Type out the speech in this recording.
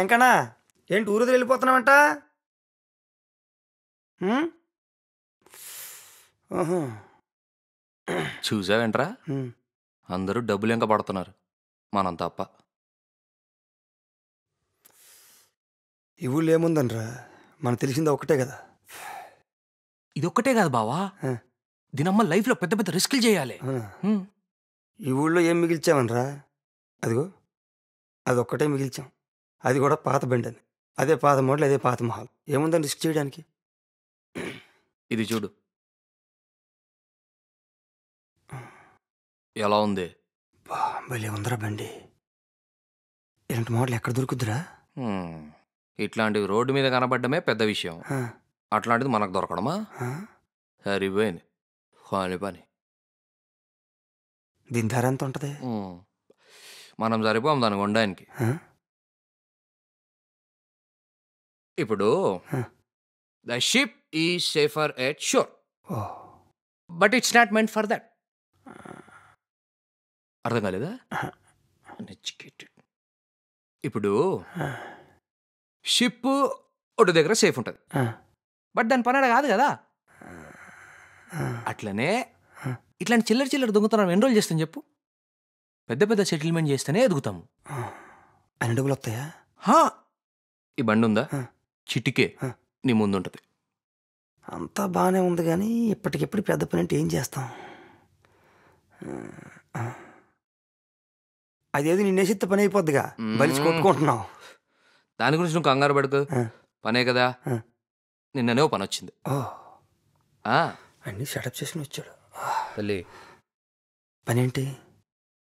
ఎంకన్నా ఏంటి ఊరు వెళ్ళిపోతున్నావంట? చూసావేంట్రా, అందరూ డబ్బులు ఇంకా పడుతున్నారు, మనం తప్ప. ఈ ఊళ్ళో ఏముందనరా, మనకు తెలిసింది ఒకటే కదా. ఇదొక్కటే కాదు బావా, దీనమ్మ లైఫ్లో పెద్ద పెద్ద రిస్కులు చేయాలి. ఈ ఊళ్ళో ఏం మిగిల్చామనరా? అదిగో అదొక్కటే మిగిల్చాం, అది కూడా పాత బండి అని. అదే పాత మోడల్, అదే పాత మొహాలు. ఏముందని రిస్క్ చేయడానికి? ఇది చూడు ఎలా ఉంది. భలే ఉందరా బండి. ఇలాంటి మోడల్ ఎక్కడ దొరుకుద్దిరా? ఇట్లాంటివి రోడ్డు మీద కనబడ్డమే పెద్ద విషయం, అట్లాంటిది మనకు దొరకడమా? సరిపోయింది పని పని. దీని ధర ఎంత ఉంటుంది? మనం సరిపోం దానికి ఉండడానికి. ఇప్పుడు the ship is safer at shore, but it's not meant for that. అర్థం కాలేదా? ఇప్పుడు షిప్ ఒడ్డు దగ్గర సేఫ్ ఉంటుంది, బట్ దాని పని కాదు కదా. అట్లనే ఇట్లాంటి చిల్లర చిల్లర దొంగతనం ఎన్ని రోజులు చేస్తాం చెప్పు? పెద్ద పెద్ద సెటిల్మెంట్ చేస్తేనే ఎదుగుతాము. అన్ని డబ్బులు వస్తాయా? ఈ బండి ఉందా, చిటికే నీ ముందు ఉంటుంది. అంతా బాగానే ఉంది, కానీ ఇప్పటికిప్పుడు పెద్ద పని అంటే ఏం చేస్తాం? అదేది నిన్నేసిత్త పని అయిపోద్దిగా, బలిసి కొట్టుకుంటున్నావు. దాని గురించి నువ్వు కంగారు పడుకో, పనే కదా. నిన్ననే పని వచ్చింది. అన్నీ సెటప్ చేసుకుని వచ్చాడు తల్లి. పని ఏంటి?